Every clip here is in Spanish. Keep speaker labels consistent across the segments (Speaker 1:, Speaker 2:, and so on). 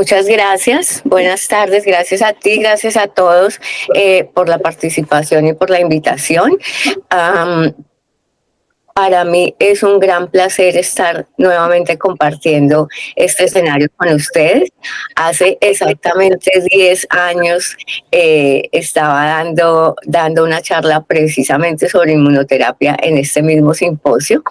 Speaker 1: Muchas gracias. Buenas tardes. Gracias a ti, gracias a todos por la participación y por la invitación. Am, para mí es un gran placer estar nuevamente compartiendo este escenario con ustedes. Hace exactamente 10 años estaba dando una charla precisamente sobre inmunoterapia en este mismo simposio.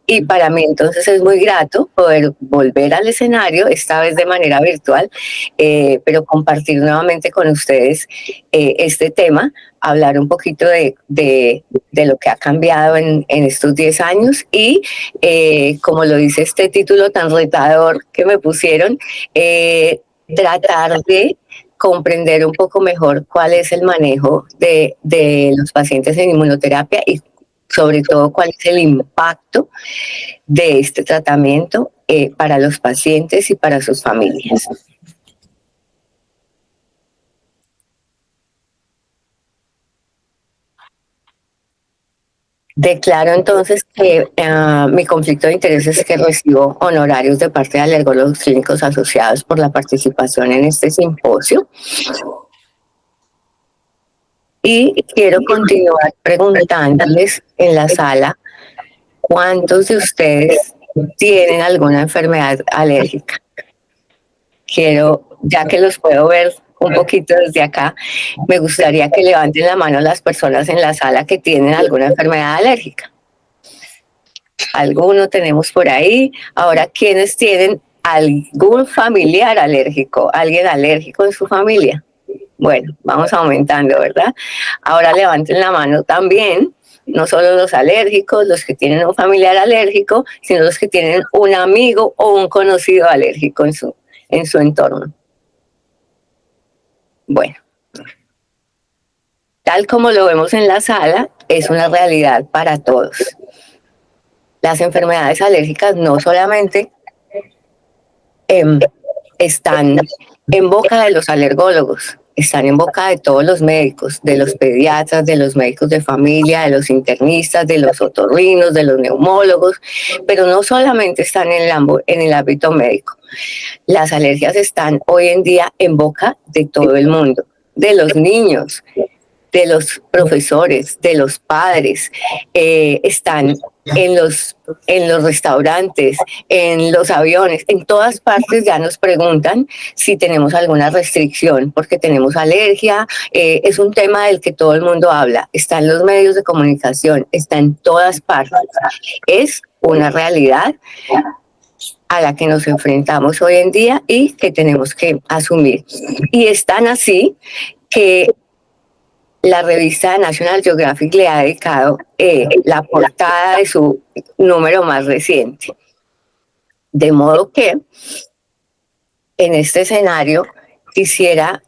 Speaker 1: Y para mí entonces es muy grato poder volver al escenario, esta vez de manera virtual, pero compartir nuevamente con ustedes este tema, hablar un poquito de lo que ha cambiado en estos 10 años y, como lo dice este título tan retador que me pusieron, tratar de comprender un poco mejor cuál es el manejo de los pacientes en inmunoterapia y sobre todo cuál es el impacto de este tratamiento para los pacientes y para sus familias. Declaro entonces que mi conflicto de interés es que recibo honorarios de parte de alergólogos clínicos asociados por la participación en este simposio. Y quiero continuar preguntándoles en la sala, ¿cuántos de ustedes tienen alguna enfermedad alérgica? Ya que los puedo ver un poquito desde acá, me gustaría que levanten la mano las personas en la sala que tienen alguna enfermedad alérgica. Alguno tenemos por ahí. Ahora, ¿quiénes tienen algún familiar alérgico? ¿Alguien alérgico en su familia? Bueno, vamos aumentando, ¿verdad? Ahora levanten la mano también, no solo los alérgicos, los que tienen un familiar alérgico, sino los que tienen un amigo o un conocido alérgico en su entorno. Bueno, tal como lo vemos en la sala, es una realidad para todos. Las enfermedades alérgicas no solamente están en boca de los alergólogos, están en boca de todos los médicos, de los pediatras, de los médicos de familia, de los internistas, de los otorrinos, de los neumólogos, pero no solamente están en el ámbito médico. Las alergias están hoy en día en boca de todo el mundo, de los niños, de los profesores, de los padres, están en los restaurantes, en los aviones, en todas partes ya nos preguntan si tenemos alguna restricción porque tenemos alergia. Es un tema del que todo el mundo habla, está en los medios de comunicación, está en todas partes. Es una realidad a la que nos enfrentamos hoy en día y que tenemos que asumir. Y es tan así que la revista National Geographic le ha dedicado la portada de su número más reciente. De modo que en este escenario quisiera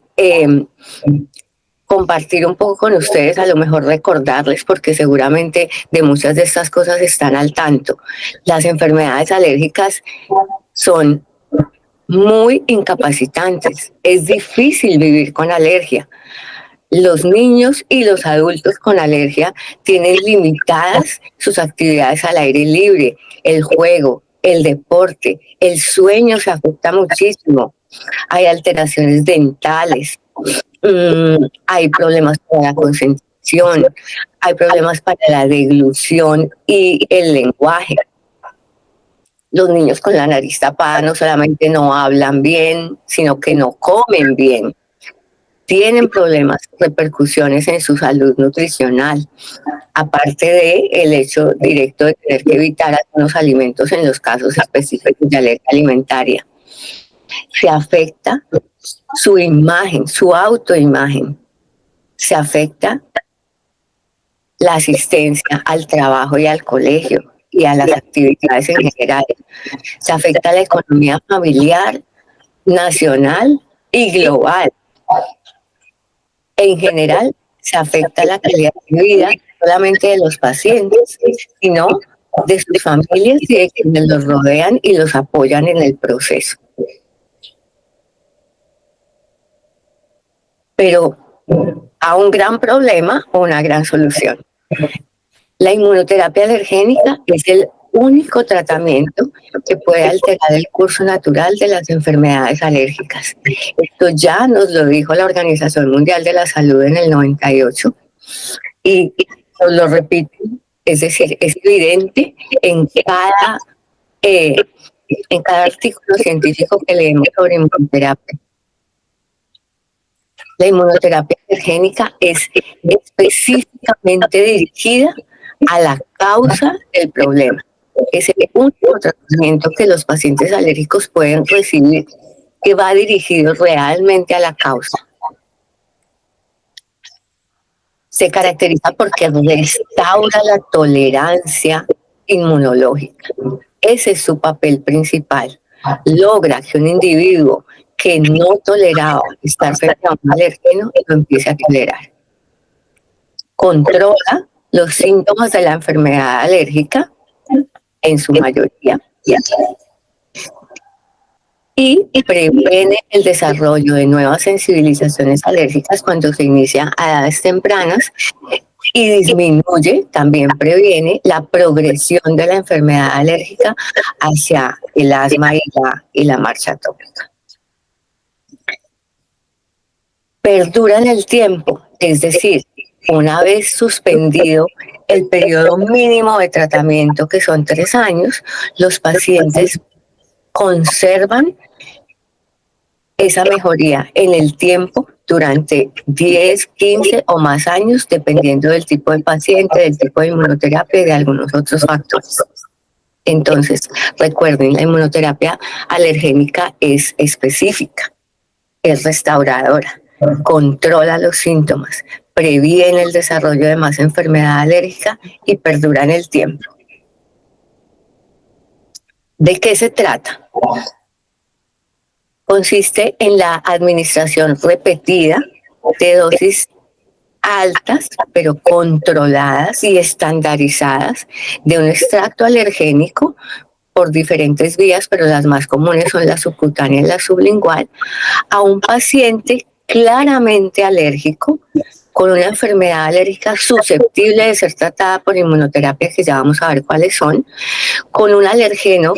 Speaker 1: compartir un poco con ustedes, a lo mejor recordarles, porque seguramente de muchas de estas cosas están al tanto. Las enfermedades alérgicas son muy incapacitantes. Es difícil vivir con alergia. Los niños y los adultos con alergia tienen limitadas sus actividades al aire libre, el juego, el deporte, el sueño se afecta muchísimo. Hay alteraciones dentales, hay problemas para la concentración, hay problemas para la deglución y el lenguaje. Los niños con la nariz tapada no solamente no hablan bien, sino que no comen bien. Tienen problemas, repercusiones en su salud nutricional, aparte de el hecho directo de tener que evitar algunos alimentos en los casos específicos de alergia alimentaria. Se afecta su imagen, su autoimagen. Se afecta la asistencia al trabajo y al colegio y a las actividades en general. Se afecta la economía familiar, nacional y global. En general, se afecta la calidad de vida no solamente de los pacientes, sino de sus familias y de quienes los rodean y los apoyan en el proceso. Pero a un gran problema o una gran solución. La inmunoterapia alergénica es el único tratamiento que puede alterar el curso natural de las enfermedades alérgicas. Esto ya nos lo dijo la Organización Mundial de la Salud en el 98 y nos lo repito, es decir, es evidente en cada artículo científico que leemos sobre inmunoterapia. La inmunoterapia alergénica es específicamente dirigida a la causa del problema. Es el único tratamiento que los pacientes alérgicos pueden recibir que va dirigido realmente a la causa. Se caracteriza porque restaura la tolerancia inmunológica. Ese es su papel principal. Logra que un individuo que no toleraba estar frente a un alérgeno lo empiece a tolerar. Controla los síntomas de la enfermedad alérgica, en su mayoría, y previene el desarrollo de nuevas sensibilizaciones alérgicas cuando se inicia a edades tempranas y disminuye, también previene la progresión de la enfermedad alérgica hacia el asma y la marcha atópica. Perdura en el tiempo, es decir, una vez suspendido el periodo mínimo de tratamiento, que son 3 años, los pacientes conservan esa mejoría en el tiempo durante 10, 15 o más años, dependiendo del tipo de paciente, del tipo de inmunoterapia y de algunos otros factores. Entonces, recuerden, la inmunoterapia alergénica es específica, es restauradora, controla los síntomas, previene el desarrollo de más enfermedad alérgica y perdura en el tiempo. ¿De qué se trata? Consiste en la administración repetida de dosis altas, pero controladas y estandarizadas de un extracto alergénico por diferentes vías, pero las más comunes son la subcutánea y la sublingual, a un paciente claramente alérgico con una enfermedad alérgica susceptible de ser tratada por inmunoterapia, que ya vamos a ver cuáles son, con un alergeno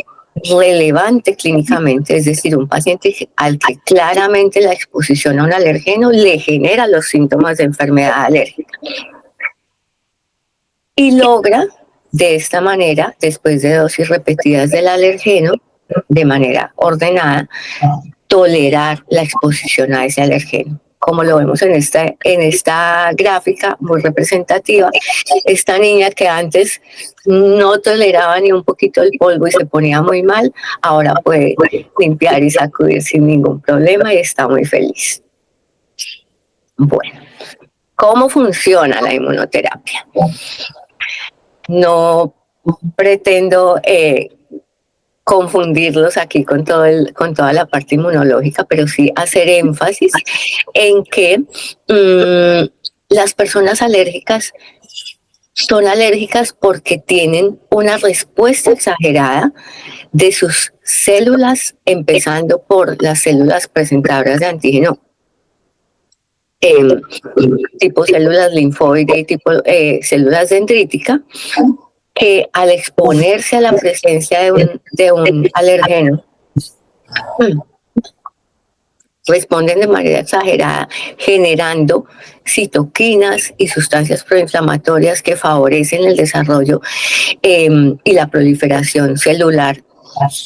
Speaker 1: relevante clínicamente, es decir, un paciente al que claramente la exposición a un alergeno le genera los síntomas de enfermedad alérgica. Y logra, de esta manera, después de dosis repetidas del alergeno, de manera ordenada, tolerar la exposición a ese alergeno. Como lo vemos en esta gráfica muy representativa, esta niña que antes no toleraba ni un poquito el polvo y se ponía muy mal, ahora puede limpiar y sacudir sin ningún problema y está muy feliz. Bueno, ¿cómo funciona la inmunoterapia? No pretendo confundirlos aquí con toda la parte inmunológica, pero sí hacer énfasis en que las personas alérgicas son alérgicas porque tienen una respuesta exagerada de sus células, empezando por las células presentadoras de antígeno, tipo células linfoide y tipo células dendríticas, que al exponerse a la presencia de un alergeno, responden de manera exagerada, generando citoquinas y sustancias proinflamatorias que favorecen el desarrollo y la proliferación celular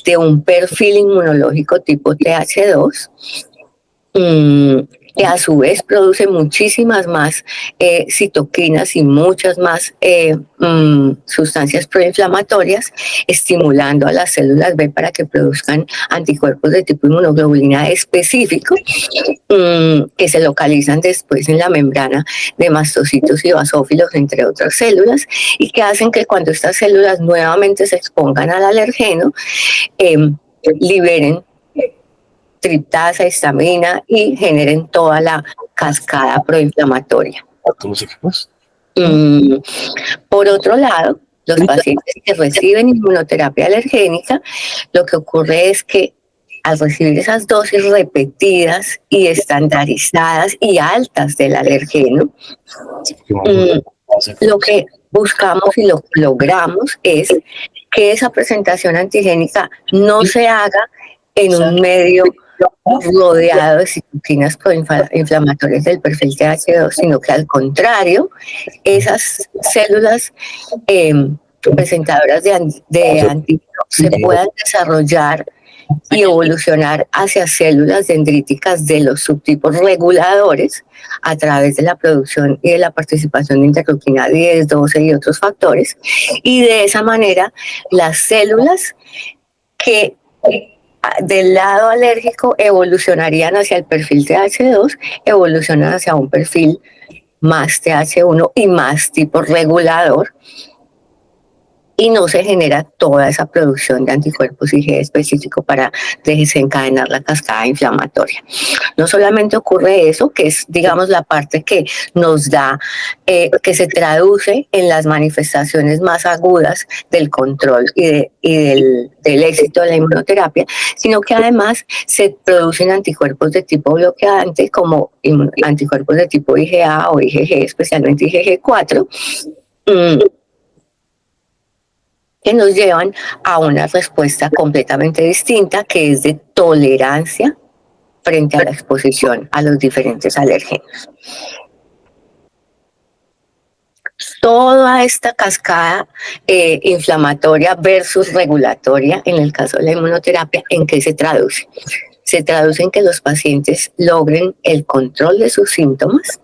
Speaker 1: de un perfil inmunológico tipo TH2, que a su vez produce muchísimas más citoquinas y muchas más sustancias proinflamatorias, estimulando a las células B para que produzcan anticuerpos de tipo inmunoglobulina específico, que se localizan después en la membrana de mastocitos y basófilos, entre otras células, y que hacen que cuando estas células nuevamente se expongan al alergeno, liberen triptasa, histamina y generen toda la cascada proinflamatoria. Por otro lado, los pacientes que reciben inmunoterapia alergénica, lo que ocurre es que al recibir esas dosis repetidas y estandarizadas y altas del alergeno, lo que buscamos y lo que logramos es que esa presentación antigénica no se haga en un medio rodeado de citoquinas proinflamatorias del perfil TH2, sino que al contrario, esas células presentadoras de antígeno se puedan desarrollar y evolucionar hacia células dendríticas de los subtipos reguladores a través de la producción y de la participación de interleuquina 10, 12 y otros factores. Y de esa manera, las células que del lado alérgico evolucionarían hacia el perfil TH2, evolucionan hacia un perfil más TH1 y más tipo regulador, y no se genera toda esa producción de anticuerpos IgE específico para desencadenar la cascada inflamatoria. No solamente ocurre eso, que es, digamos, la parte que nos da, que se traduce en las manifestaciones más agudas del control y del éxito de la inmunoterapia, sino que además se producen anticuerpos de tipo bloqueante, como anticuerpos de tipo IgA o IgG, especialmente IgG4, que nos llevan a una respuesta completamente distinta, que es de tolerancia frente a la exposición a los diferentes alérgenos. Toda esta cascada inflamatoria versus regulatoria, en el caso de la inmunoterapia, ¿en qué se traduce? Se traduce en que los pacientes logren el control de sus síntomas,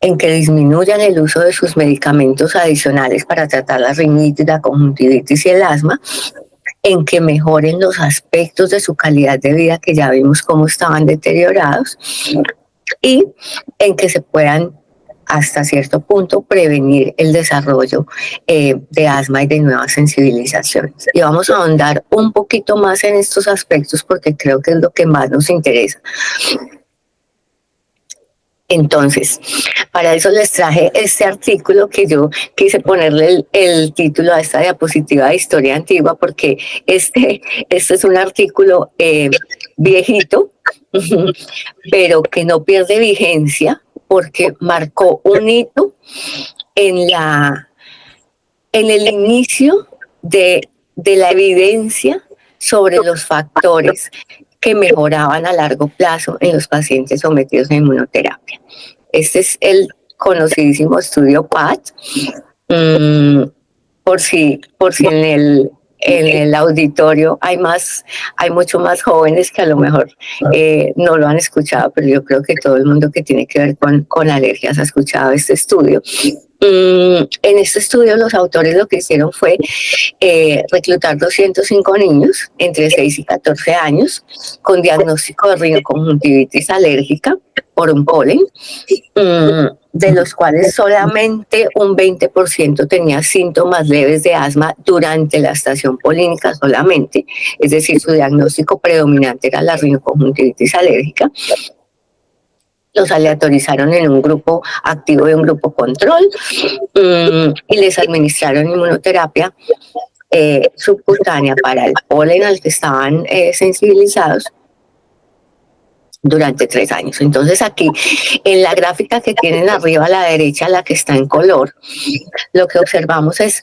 Speaker 1: en que disminuyan el uso de sus medicamentos adicionales para tratar la rinitis, la conjuntivitis y el asma, en que mejoren los aspectos de su calidad de vida, que ya vimos cómo estaban deteriorados, y en que se puedan hasta cierto punto prevenir el desarrollo de asma y de nuevas sensibilizaciones. Y vamos a ahondar un poquito más en estos aspectos porque creo que es lo que más nos interesa. Entonces, para eso les traje este artículo, que yo quise ponerle el título a esta diapositiva de Historia Antigua, porque este es un artículo viejito, pero que no pierde vigencia, porque marcó un hito en el inicio de la evidencia sobre los factores que mejoraban a largo plazo en los pacientes sometidos a inmunoterapia. Este es el conocidísimo estudio PAT. Por si en el auditorio hay mucho más jóvenes que a lo mejor no lo han escuchado, pero yo creo que todo el mundo que tiene que ver con alergias ha escuchado este estudio. En este estudio los autores lo que hicieron fue reclutar 205 niños entre 6 y 14 años con diagnóstico de rinoconjuntivitis alérgica por un polen, de los cuales solamente un 20% tenía síntomas leves de asma durante la estación polínica solamente, es decir, su diagnóstico predominante era la rinoconjuntivitis alérgica. Los aleatorizaron en un grupo activo y un grupo control, y les administraron inmunoterapia subcutánea para el polen al que estaban sensibilizados durante 3 años. Entonces aquí, en la gráfica que tienen arriba a la derecha, la que está en color, lo que observamos es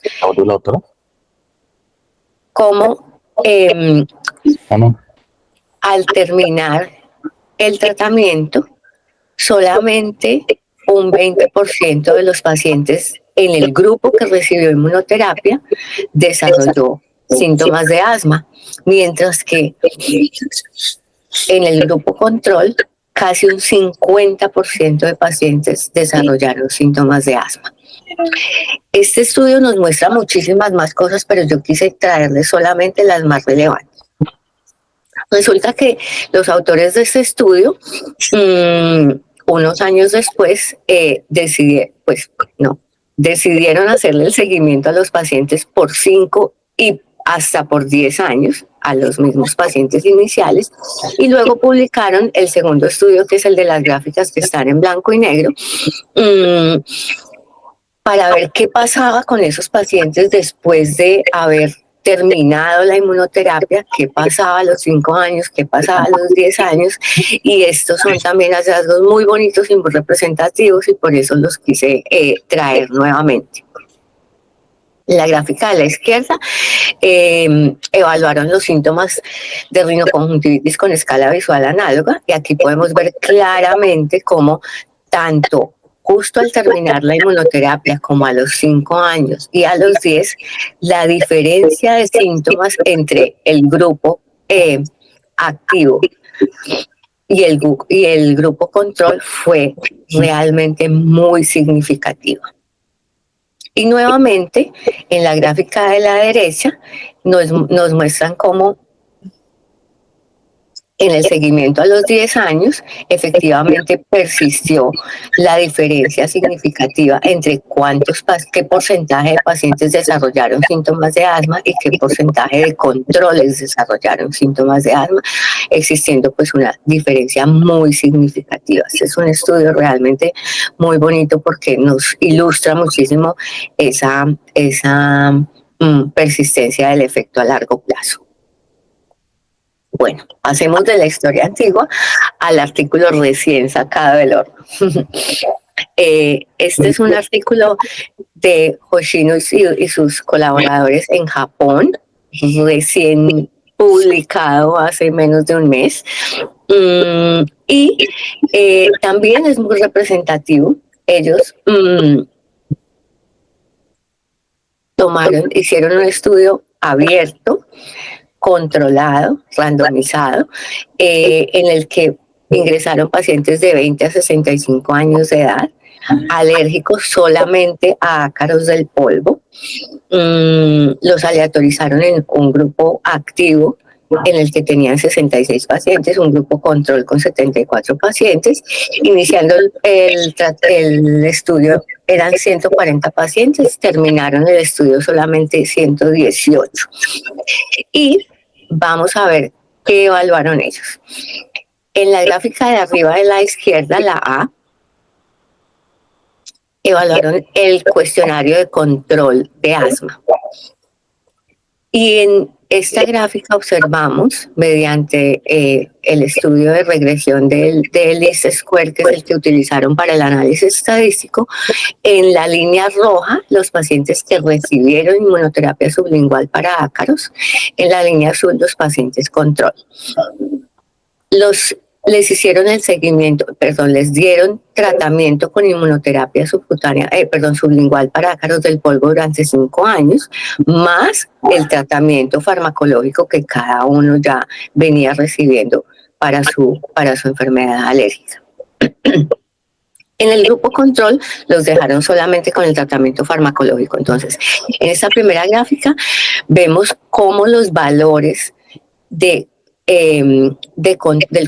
Speaker 1: cómo al terminar el tratamiento, solamente un 20% de los pacientes en el grupo que recibió inmunoterapia desarrolló síntomas de asma, mientras que en el grupo control casi un 50% de pacientes desarrollaron síntomas de asma. Este estudio nos muestra muchísimas más cosas, pero yo quise traerles solamente las más relevantes. Resulta que los autores de este estudio, unos años después, decidieron hacerle el seguimiento a los pacientes por 5 y hasta por 10 años a los mismos pacientes iniciales, y luego publicaron el segundo estudio, que es el de las gráficas que están en blanco y negro, para ver qué pasaba con esos pacientes después de haber terminado la inmunoterapia, qué pasaba a los 5 años, qué pasaba a los 10 años, y estos son también hallazgos muy bonitos y muy representativos, y por eso los quise traer nuevamente. La gráfica de la izquierda evaluaron los síntomas de rinoconjuntivitis con escala visual análoga y aquí podemos ver claramente cómo tanto justo al terminar la inmunoterapia como a los 5 años y a los 10, la diferencia de síntomas entre el grupo activo y el grupo control fue realmente muy significativa. Y nuevamente, en la gráfica de la derecha, nos muestran cómo en el seguimiento a los 10 años, efectivamente persistió la diferencia significativa entre qué porcentaje de pacientes desarrollaron síntomas de asma y qué porcentaje de controles desarrollaron síntomas de asma, existiendo pues una diferencia muy significativa. Este es un estudio realmente muy bonito porque nos ilustra muchísimo esa persistencia del efecto a largo plazo. Bueno, pasemos de la historia antigua al artículo recién sacado del horno. Este es un artículo de Hoshino y sus colaboradores en Japón, recién publicado hace menos de un mes. Y también es muy representativo. Ellos hicieron un estudio abierto, controlado, randomizado, en el que ingresaron pacientes de 20 a 65 años de edad, alérgicos solamente a ácaros del polvo. Los aleatorizaron en un grupo activo en el que tenían 66 pacientes, un grupo control con 74 pacientes. Iniciando el estudio eran 140 pacientes, terminaron el estudio solamente 118. Y vamos a ver qué evaluaron ellos. En la gráfica de arriba de la izquierda, la A, evaluaron el cuestionario de control de asma. Y en esta gráfica observamos, mediante el estudio de regresión del Least Square, que es el que utilizaron para el análisis estadístico, en la línea roja, los pacientes que recibieron inmunoterapia sublingual para ácaros, en la línea azul, los pacientes control. Les hicieron el seguimiento, les dieron tratamiento con inmunoterapia sublingual para ácaros del polvo durante 5 años, más el tratamiento farmacológico que cada uno ya venía recibiendo para su enfermedad alérgica. En el grupo control los dejaron solamente con el tratamiento farmacológico. Entonces, en esta primera gráfica vemos cómo los valores del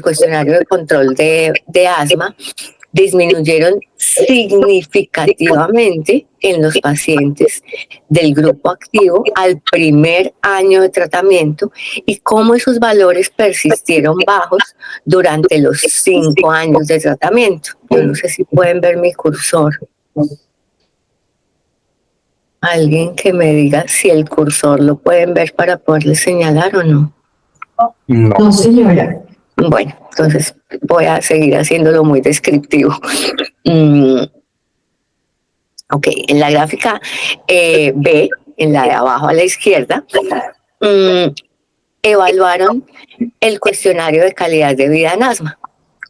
Speaker 1: cuestionario de control de asma disminuyeron significativamente en los pacientes del grupo activo al primer año de tratamiento y cómo esos valores persistieron bajos durante los 5 años de tratamiento. Yo no sé si pueden ver mi cursor. Alguien que me diga si el cursor lo pueden ver para poderle señalar o no.
Speaker 2: No, señora.
Speaker 1: Bueno, entonces voy a seguir haciéndolo muy descriptivo. Ok, en la gráfica B, en la de abajo a la izquierda, evaluaron el cuestionario de calidad de vida en asma.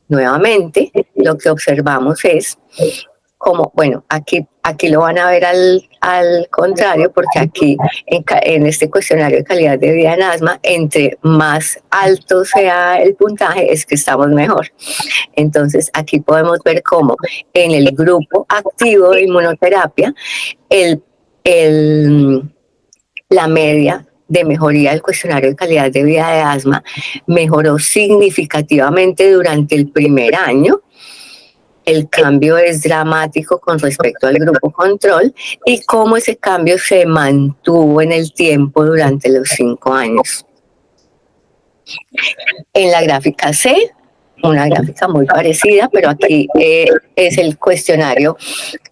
Speaker 1: Nuevamente, lo que observamos es como, bueno, aquí lo van a ver al contrario, porque aquí en este cuestionario de calidad de vida en asma, entre más alto sea el puntaje, es que estamos mejor. Entonces, aquí podemos ver cómo en el grupo activo de inmunoterapia, la media de mejoría del cuestionario de calidad de vida de asma mejoró significativamente durante el primer año. El cambio es dramático con respecto al grupo control y cómo ese cambio se mantuvo en el tiempo durante los 5 años. En la gráfica C una gráfica muy parecida, pero aquí es el cuestionario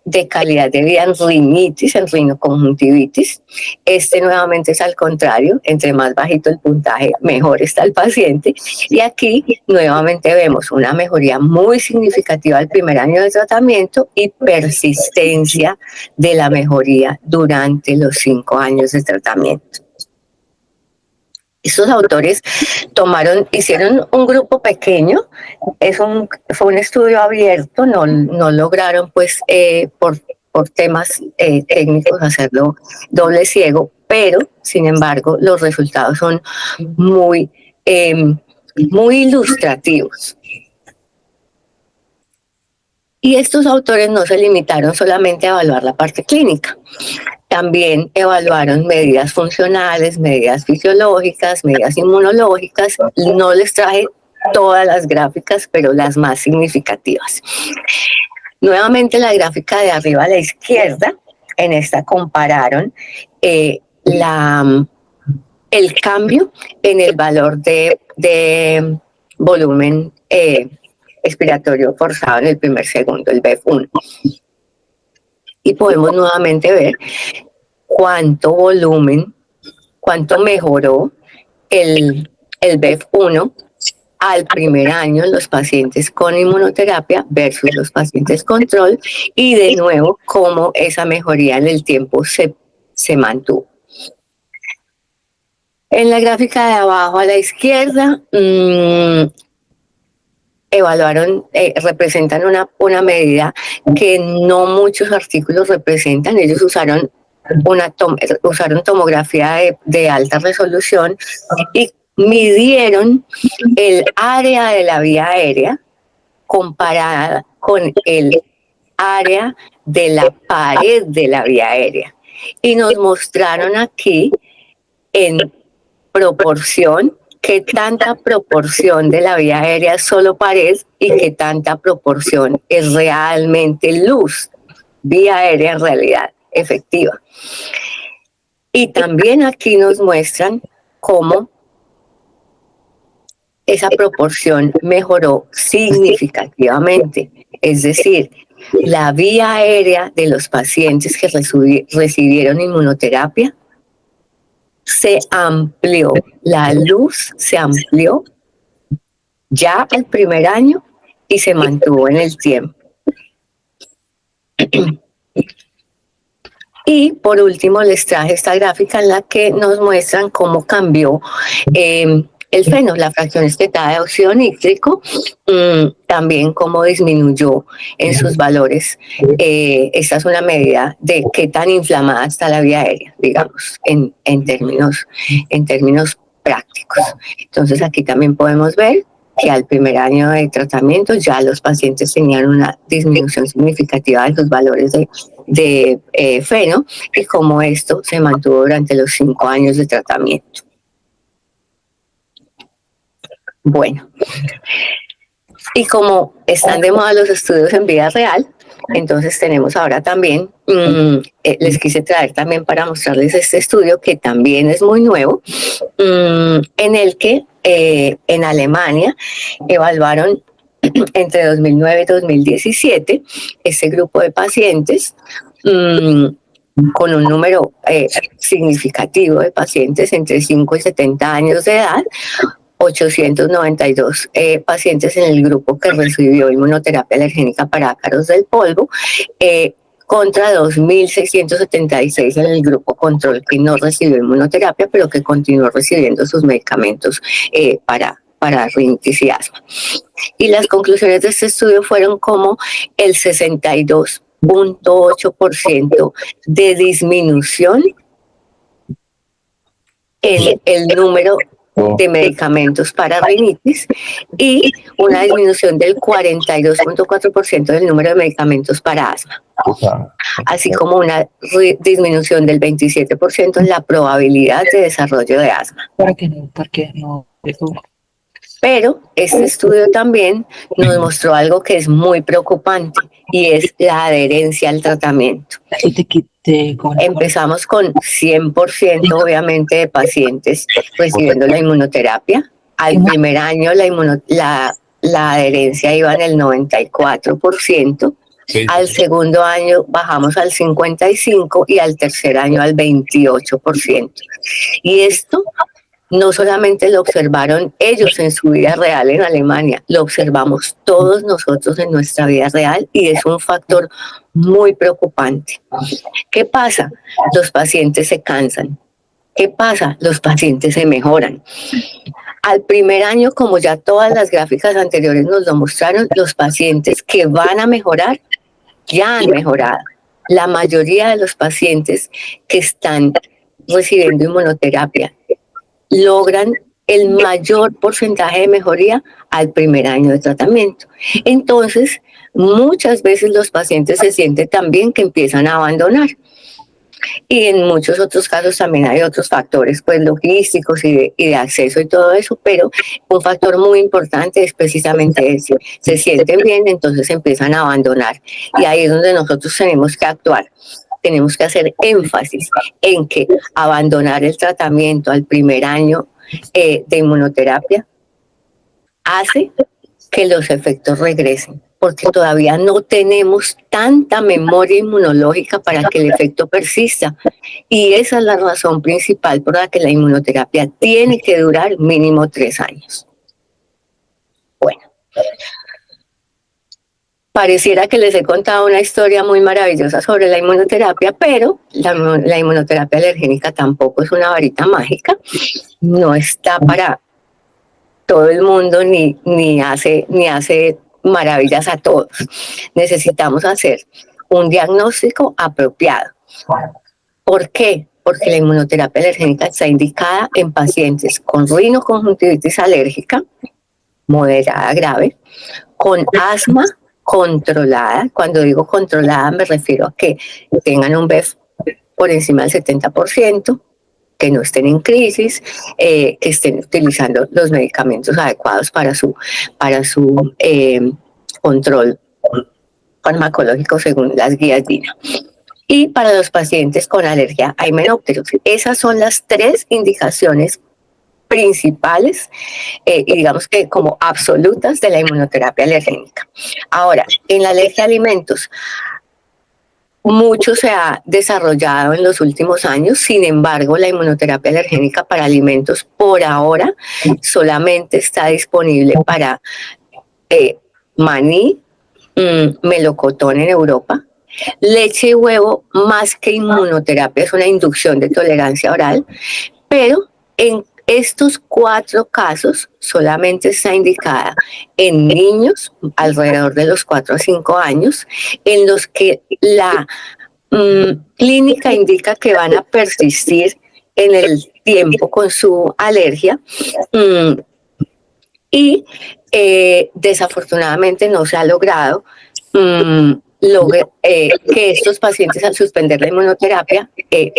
Speaker 1: de calidad de vida en rinitis, en rinoconjuntivitis. Este nuevamente es al contrario, entre más bajito el puntaje, mejor está el paciente. Y aquí nuevamente vemos una mejoría muy significativa al primer año de tratamiento y persistencia de la mejoría durante los 5 años de tratamiento. Estos autores hicieron un grupo pequeño, fue un estudio abierto, no lograron pues por temas técnicos hacerlo doble ciego, pero sin embargo los resultados son muy ilustrativos. Y estos autores no se limitaron solamente a evaluar la parte clínica, también evaluaron medidas funcionales, medidas fisiológicas, medidas inmunológicas. No les traje todas las gráficas, pero las más significativas. Nuevamente la gráfica de arriba a la izquierda, en esta compararon el cambio en el valor de volumen expiratorio forzado en el primer segundo, el BEF1. Y podemos nuevamente ver cuánto volumen, cuánto mejoró el BEF1 al primer año en los pacientes con inmunoterapia versus los pacientes control, y de nuevo cómo esa mejoría en el tiempo se mantuvo. En la gráfica de abajo a la izquierda, representan una medida que no muchos artículos representan. Ellos usaron tomografía de alta resolución y midieron el área de la vía aérea comparada con el área de la pared de la vía aérea. Y nos mostraron aquí en proporción qué tanta proporción de la vía aérea es solo pared y qué tanta proporción es realmente luz, vía aérea en realidad efectiva. Y también aquí nos muestran cómo esa proporción mejoró significativamente. Es decir, la vía aérea de los pacientes que recibieron inmunoterapia se amplió, la luz se amplió ya al primer año y se mantuvo en el tiempo. Y por último les traje esta gráfica en la que nos muestran cómo cambió el FeNO, la fracción estetada de óxido nítrico, también cómo disminuyó en sus valores. Esta es una medida de qué tan inflamada está la vía aérea, digamos, en términos prácticos. Entonces aquí también podemos ver que al primer año de tratamiento ya los pacientes tenían una disminución significativa de sus valores de FeNO y cómo esto se mantuvo durante los 5 años de tratamiento. Bueno, y como están de moda los estudios en vida real, entonces tenemos ahora también, les quise traer también para mostrarles este estudio que también es muy nuevo, en el que en Alemania evaluaron entre 2009 y 2017 este grupo de pacientes con un número significativo de pacientes entre 5 y 70 años de edad, 892 pacientes en el grupo que recibió inmunoterapia alergénica para ácaros del polvo, contra 2.676 en el grupo control que no recibió inmunoterapia, pero que continuó recibiendo sus medicamentos para rinitis y asma. Y las conclusiones de este estudio fueron como el 62.8% de disminución en el número de medicamentos para rinitis y una disminución del 42.4% del número de medicamentos para asma, así como una disminución del 27% en la probabilidad de desarrollo de asma.
Speaker 2: ¿Por qué no?
Speaker 1: Pero este estudio también nos mostró algo que es muy preocupante y es la adherencia al tratamiento. Empezamos con 100% obviamente de pacientes recibiendo la inmunoterapia. Al primer año la la adherencia iba en el 94%, sí. Al segundo año bajamos al 55% y al tercer año al 28%. Y esto no solamente lo observaron ellos en su vida real en Alemania, lo observamos todos nosotros en nuestra vida real y es un factor muy preocupante. ¿Qué pasa? Los pacientes se cansan. ¿Qué pasa? Los pacientes se mejoran. Al primer año, como ya todas las gráficas anteriores nos lo mostraron, los pacientes que van a mejorar ya han mejorado. La mayoría de los pacientes que están recibiendo inmunoterapia logran el mayor porcentaje de mejoría al primer año de tratamiento. Entonces, muchas veces los pacientes se sienten tan bien que empiezan a abandonar. Y en muchos otros casos también hay otros factores pues logísticos y de acceso y todo eso, pero un factor muy importante es precisamente ese. Se sienten bien, entonces empiezan a abandonar. Y ahí es donde nosotros tenemos que actuar. Tenemos que hacer énfasis en que abandonar el tratamiento al primer año de inmunoterapia hace que los efectos regresen, porque todavía no tenemos tanta memoria inmunológica para que el efecto persista. Y esa es la razón principal por la que la inmunoterapia tiene que durar mínimo 3 años. Bueno. Pareciera que les he contado una historia muy maravillosa sobre la inmunoterapia, pero la inmunoterapia alergénica tampoco es una varita mágica, no está para todo el mundo ni hace maravillas a todos. Necesitamos hacer un diagnóstico apropiado. ¿Por qué? Porque la inmunoterapia alergénica está indicada en pacientes con rinoconjuntivitis alérgica, moderada, grave, con asma controlada. Cuando digo controlada me refiero a que tengan un BEF por encima del 70%, que no estén en crisis, que estén utilizando los medicamentos adecuados para su control farmacológico según las guías DINA. Y para los pacientes con alergia a himenópteros. Esas son las 3 indicaciones principales y digamos que como absolutas de la inmunoterapia alergénica. Ahora, en la alergia a alimentos, mucho se ha desarrollado en los últimos años, sin embargo, la inmunoterapia alergénica para alimentos por ahora solamente está disponible para maní, melocotón en Europa, leche y huevo, más que inmunoterapia, es una inducción de tolerancia oral, pero en estos 4 casos solamente está indicada en niños alrededor de los 4 a 5 años, en los que la clínica indica que van a persistir en el tiempo con su alergia y desafortunadamente no se ha logrado que estos pacientes al suspender la inmunoterapia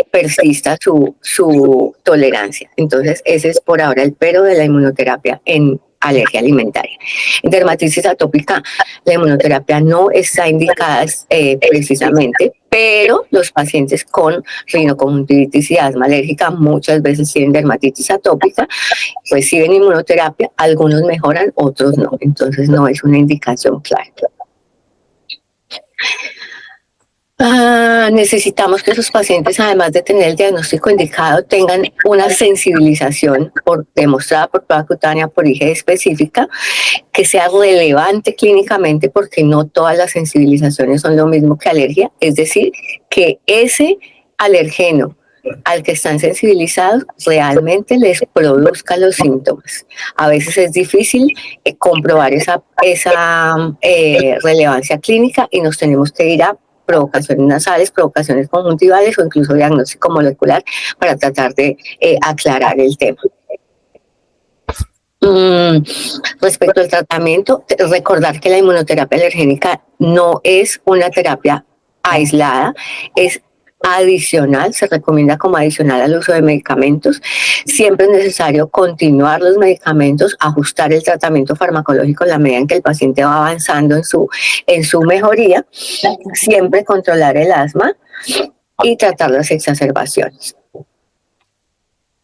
Speaker 1: persista su tolerancia. Entonces ese es por ahora el pero de la inmunoterapia en alergia alimentaria. En dermatitis atópica la inmunoterapia no está indicada precisamente, pero los pacientes con rinoconjuntivitis y asma alérgica muchas veces tienen dermatitis atópica, reciben inmunoterapia, algunos mejoran, otros no. Entonces no es una indicación clara. Necesitamos que esos pacientes, además de tener el diagnóstico indicado, tengan una sensibilización demostrada por prueba cutánea por IgE específica, que sea relevante clínicamente, porque no todas las sensibilizaciones son lo mismo que alergia, es decir, que ese alergeno al que están sensibilizados realmente les produzca los síntomas. A veces es difícil comprobar esa relevancia clínica y nos tenemos que ir a provocaciones nasales, provocaciones conjuntivales o incluso diagnóstico molecular para tratar de aclarar el tema. Respecto al tratamiento, recordar que la inmunoterapia alergénica no es una terapia aislada, es adicional, se recomienda como adicional al uso de medicamentos. Siempre es necesario continuar los medicamentos, ajustar el tratamiento farmacológico en la medida en que el paciente va avanzando en su mejoría, siempre controlar el asma y tratar las exacerbaciones.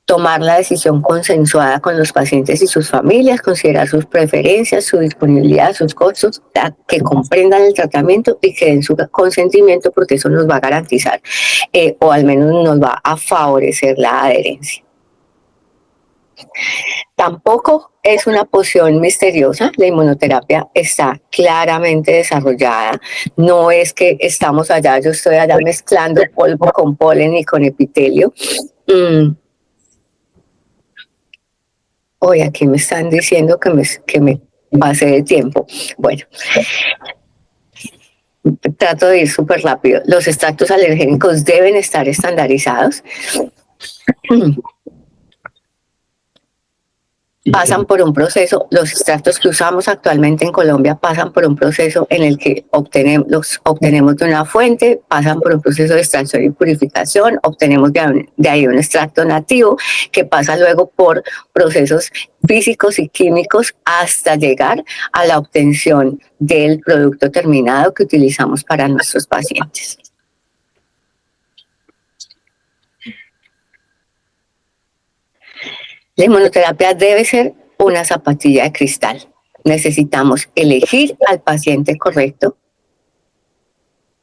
Speaker 1: tomar la decisión consensuada con los pacientes y sus familias, considerar sus preferencias, su disponibilidad, sus costos, que comprendan el tratamiento y que den su consentimiento, porque eso nos va a garantizar o al menos nos va a favorecer la adherencia. Tampoco es una poción misteriosa, la inmunoterapia está claramente desarrollada, no es que estamos allá, yo estoy allá mezclando polvo con polen y con epitelio. Hoy aquí me están diciendo que me pase de tiempo. Bueno, trato de ir súper rápido. Los extractos alergénicos deben estar estandarizados. Pasan por un proceso, los extractos que usamos actualmente en Colombia pasan por un proceso en el que los obtenemos de una fuente, pasan por un proceso de extracción y purificación, obtenemos de ahí un extracto nativo que pasa luego por procesos físicos y químicos hasta llegar a la obtención del producto terminado que utilizamos para nuestros pacientes. La inmunoterapia debe ser una zapatilla de cristal. Necesitamos elegir al paciente correcto,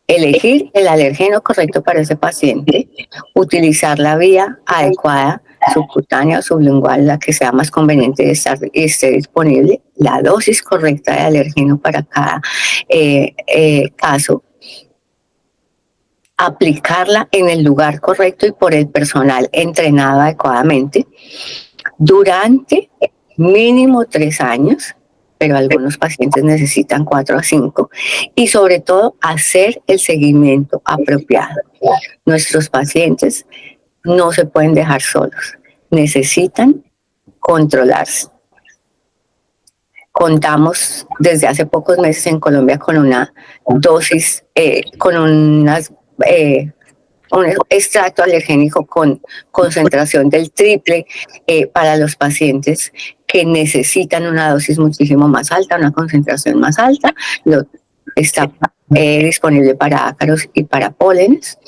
Speaker 1: elegir el alergeno correcto para ese paciente, utilizar la vía adecuada, subcutánea o sublingual, la que sea más conveniente y esté disponible, la dosis correcta de alergeno para cada caso, aplicarla en el lugar correcto y por el personal entrenado adecuadamente, durante mínimo 3 años, pero algunos pacientes necesitan 4 a 5, y sobre todo hacer el seguimiento apropiado. Nuestros pacientes no se pueden dejar solos, necesitan controlarse. Contamos desde hace pocos meses en Colombia con una dosis, un extracto alergénico con concentración del triple para los pacientes que necesitan una dosis muchísimo más alta, una concentración más alta. Está disponible para ácaros y para pólenes.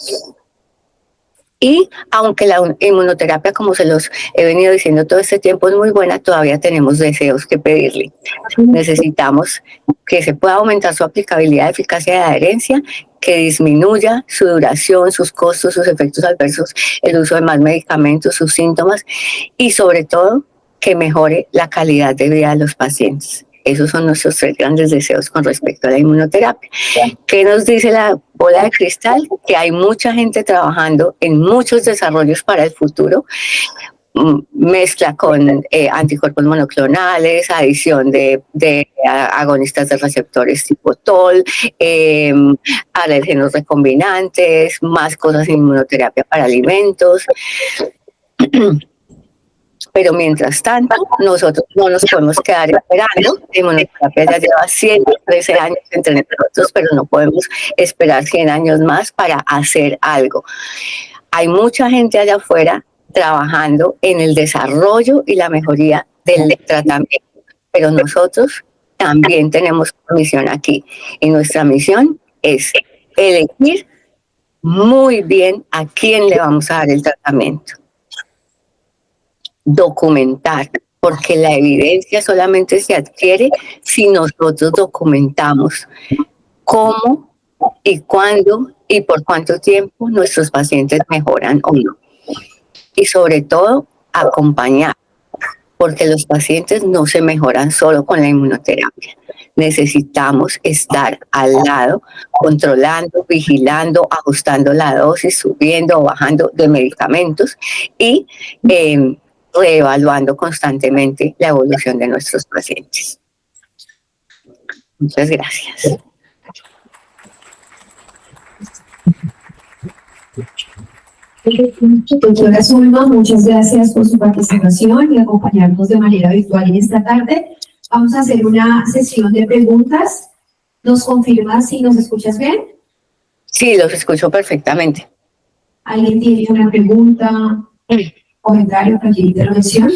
Speaker 1: Y aunque la inmunoterapia, como se los he venido diciendo todo este tiempo, es muy buena, todavía tenemos deseos que pedirle. Necesitamos que se pueda aumentar su aplicabilidad, eficacia y adherencia, que disminuya su duración, sus costos, sus efectos adversos, el uso de más medicamentos, sus síntomas y sobre todo que mejore la calidad de vida de los pacientes. Esos son nuestros 3 grandes deseos con respecto a la inmunoterapia. ¿Qué nos dice la bola de cristal? Que hay mucha gente trabajando en muchos desarrollos para el futuro, mezcla con anticuerpos monoclonales, adición de agonistas de receptores tipo TOL, alérgenos recombinantes, más cosas en inmunoterapia para alimentos. Pero mientras tanto, nosotros no nos podemos quedar esperando. La inmunoterapia ya lleva 113 años entre nosotros, pero no podemos esperar 100 años más para hacer algo. Hay mucha gente allá afuera trabajando en el desarrollo y la mejoría del tratamiento, pero nosotros también tenemos una misión aquí. Y nuestra misión es elegir muy bien a quién le vamos a dar el tratamiento. Documentar, porque la evidencia solamente se adquiere si nosotros documentamos cómo y cuándo y por cuánto tiempo nuestros pacientes mejoran o no. Y sobre todo, acompañar, porque los pacientes no se mejoran solo con la inmunoterapia. Necesitamos estar al lado, controlando, vigilando, ajustando la dosis, subiendo o bajando de medicamentos y reevaluando constantemente la evolución de nuestros pacientes. Muchas gracias.
Speaker 2: Doctora Zulma, muchas gracias por su participación y acompañarnos de manera virtual en esta tarde. Vamos a hacer una sesión de preguntas. ¿Nos confirmas si nos escuchas bien?
Speaker 1: Sí, los escucho perfectamente.
Speaker 2: ¿Alguien tiene una pregunta, comentario, cualquier intervención?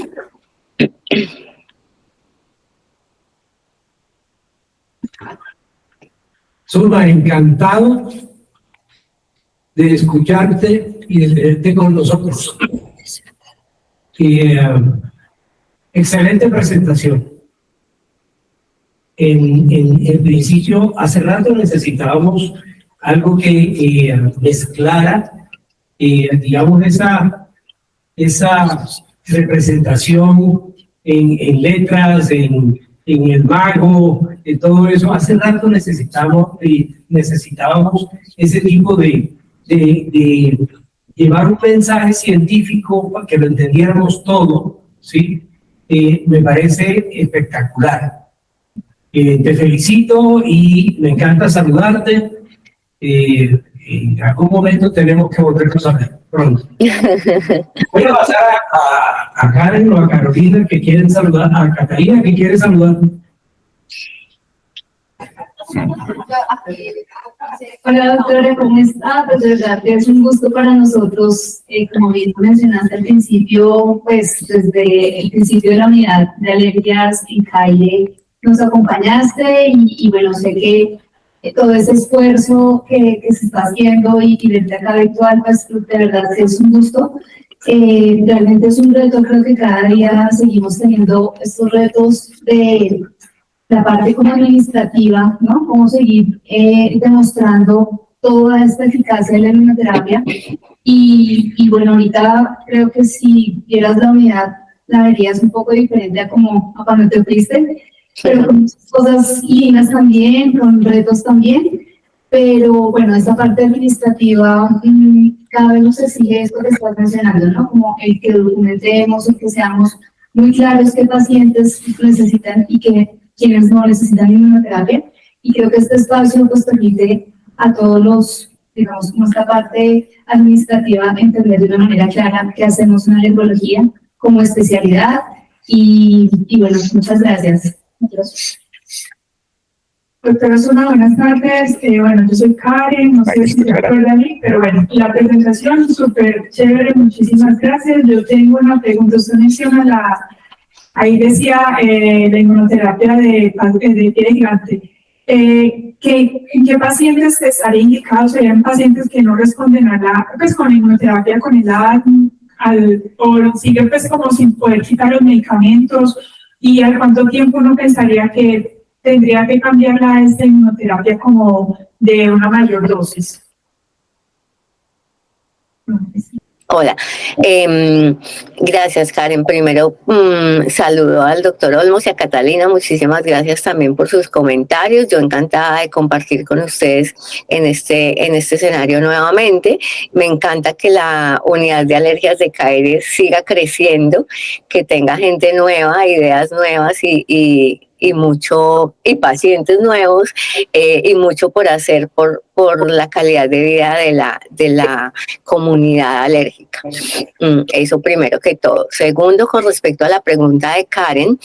Speaker 3: Zulma, encantado de escucharte y de tenerte con nosotros. Excelente presentación. En principio, hace rato necesitábamos algo que mezclara, digamos, esa representación en letras, en el mago, en todo eso. Hace rato necesitábamos ese tipo de llevar un mensaje científico para que lo entendiéramos todo, ¿sí? Me parece espectacular. Te felicito y me encanta saludarte. En algún momento tenemos que volvernos a ver pronto. Voy a pasar a Karen o a Carolina que quieren saludar, a Catalina que quiere saludar.
Speaker 2: Hola doctora, ¿cómo está? Pues de verdad que es un gusto para nosotros, como bien mencionaste al principio, pues desde el principio de la unidad de alergias en CAIRE nos acompañaste y bueno, sé que todo ese esfuerzo que se está haciendo y verte acá virtual, pues de verdad que es un gusto. Realmente es un reto, creo que cada día seguimos teniendo estos retos de la parte como administrativa, ¿no? Cómo seguir demostrando toda esta eficacia de la inmunoterapia. Y bueno, ahorita creo que si vieras la unidad, la verías un poco diferente a como a cuando te fuiste, pero con muchas cosas lindas también, con retos también. Pero bueno, esta parte administrativa cada vez nos exige esto que estás mencionando, ¿no? Como el que documentemos, el que seamos muy claros qué pacientes necesitan y quienes no necesitan inmunoterapia. Y creo que este espacio pues permite a todos los, digamos, nuestra parte administrativa entender de una manera clara que hacemos una alergología como especialidad. Y bueno, muchas gracias.
Speaker 4: Doctora Zuna, buenas tardes. Bueno, yo soy Karen, no sé si se acuerda de mí, pero bueno, la presentación súper chévere, muchísimas gracias. Yo tengo una pregunta, usted menciona ahí decía la inmunoterapia de pie gigante. ¿En qué pacientes estaría indicado? ¿Serían pacientes que no responden pues con la inmunoterapia, con el o siguen pues como sin poder quitar los medicamentos? ¿Y al cuánto tiempo uno pensaría que tendría que cambiar esta inmunoterapia como de una mayor dosis?
Speaker 1: Hola, gracias Karen. Primero saludo al doctor Olmos y a Catalina, muchísimas gracias también por sus comentarios. Yo encantada de compartir con ustedes en este escenario nuevamente. Me encanta que la unidad de alergias de CAIRE siga creciendo, que tenga gente nueva, ideas nuevas y pacientes nuevos y mucho por hacer por la calidad de vida de la comunidad alérgica. Eso primero que todo. Segundo, con respecto a la pregunta de Karen,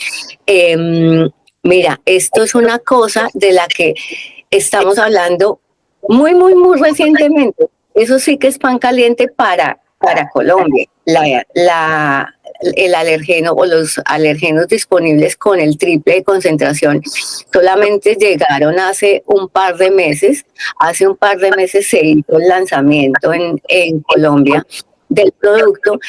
Speaker 1: mira, esto es una cosa de la que estamos hablando muy recientemente. Eso sí que es pan caliente para Colombia. El alergeno o los alergenos disponibles con el triple de concentración solamente llegaron hace un par de meses. Hace un par de meses se hizo el lanzamiento en Colombia del producto.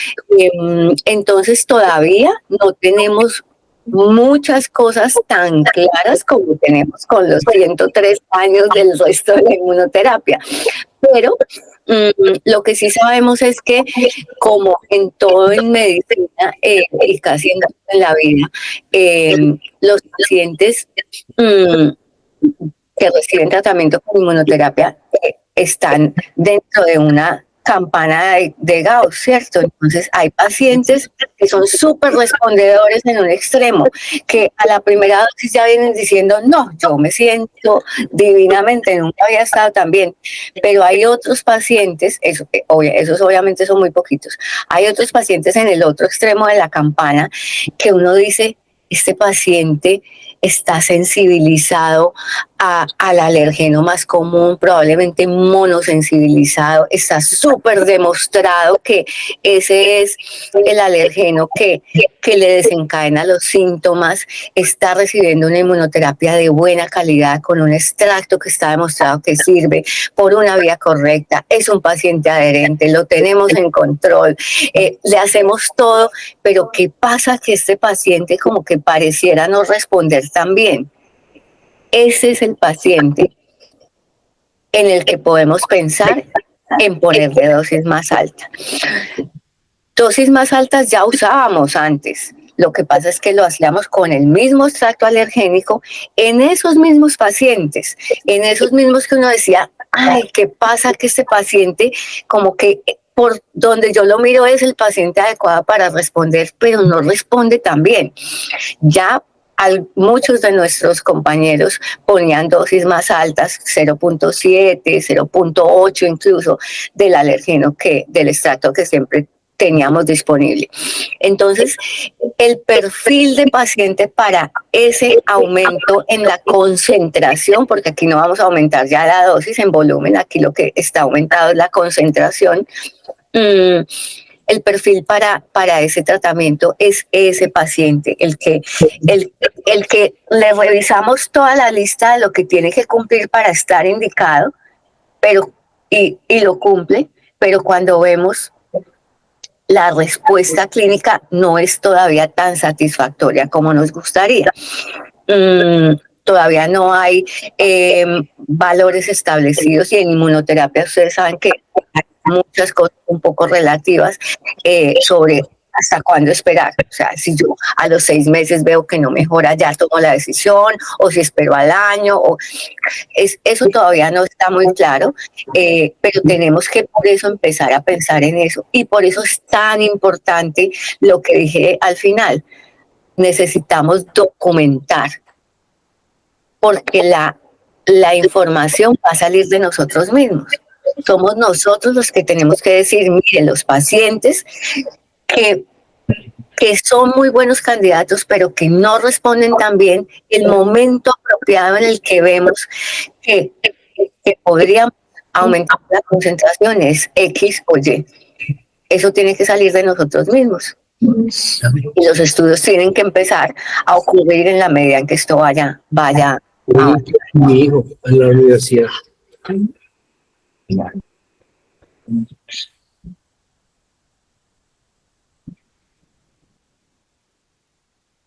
Speaker 1: Entonces todavía no tenemos muchas cosas tan claras como tenemos con los 103 años del resto de la inmunoterapia. Pero lo que sí sabemos es que, como en todo en medicina y casi en la vida, los pacientes que reciben tratamiento con inmunoterapia están dentro de una campana de Gauss, ¿cierto? Entonces hay pacientes que son súper respondedores en un extremo, que a la primera dosis ya vienen diciendo, no, yo me siento divinamente, nunca había estado tan bien. Pero hay otros pacientes, esos obviamente son muy poquitos, hay otros pacientes en el otro extremo de la campana que uno dice, este paciente está sensibilizado al alergeno más común, probablemente monosensibilizado. Está súper demostrado que ese es el alergeno que le desencadena los síntomas. Está recibiendo una inmunoterapia de buena calidad con un extracto que está demostrado que sirve por una vía correcta. Es un paciente adherente, lo tenemos en control, le hacemos todo, pero ¿qué pasa? Que este paciente como que pareciera no responder tan bien. Ese es el paciente en el que podemos pensar en ponerle dosis más altas. Dosis más altas ya usábamos antes. Lo que pasa es que lo hacíamos con el mismo extracto alergénico en esos mismos pacientes, en esos mismos que uno decía, ay, ¿qué pasa? Que este paciente como que por donde yo lo miro es el paciente adecuado para responder, pero no responde tan bien. Ya muchos de nuestros compañeros ponían dosis más altas, 0.7, 0.8 incluso, del alergeno del extracto que siempre teníamos disponible. Entonces, el perfil de paciente para ese aumento en la concentración, porque aquí no vamos a aumentar ya la dosis en volumen, aquí lo que está aumentado es la concentración, el perfil para ese tratamiento es ese paciente, el que le revisamos toda la lista de lo que tiene que cumplir para estar indicado, y lo cumple, pero cuando vemos la respuesta clínica no es todavía tan satisfactoria como nos gustaría. Todavía no hay valores establecidos, y en inmunoterapia ustedes saben que hay muchas cosas un poco relativas sobre hasta cuándo esperar. O sea, si yo a los 6 meses veo que no mejora, ya tomo la decisión, o si espero al año, eso todavía no está muy claro, pero tenemos que por eso empezar a pensar en eso. Y por eso es tan importante lo que dije al final. Necesitamos documentar, porque la información va a salir de nosotros mismos. Somos nosotros los que tenemos que decir, miren, los pacientes que son muy buenos candidatos, pero que no responden tan bien, el momento apropiado en el que vemos que podríamos aumentar la concentración es X o Y. Eso tiene que salir de nosotros mismos. Y los estudios tienen que empezar a ocurrir en la medida en que esto vaya
Speaker 3: Mi hijo en la universidad.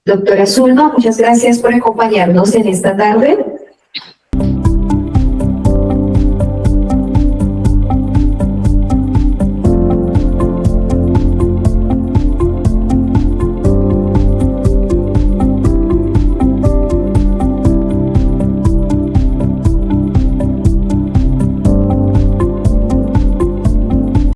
Speaker 5: Doctora Zulma, muchas gracias por acompañarnos en esta tarde.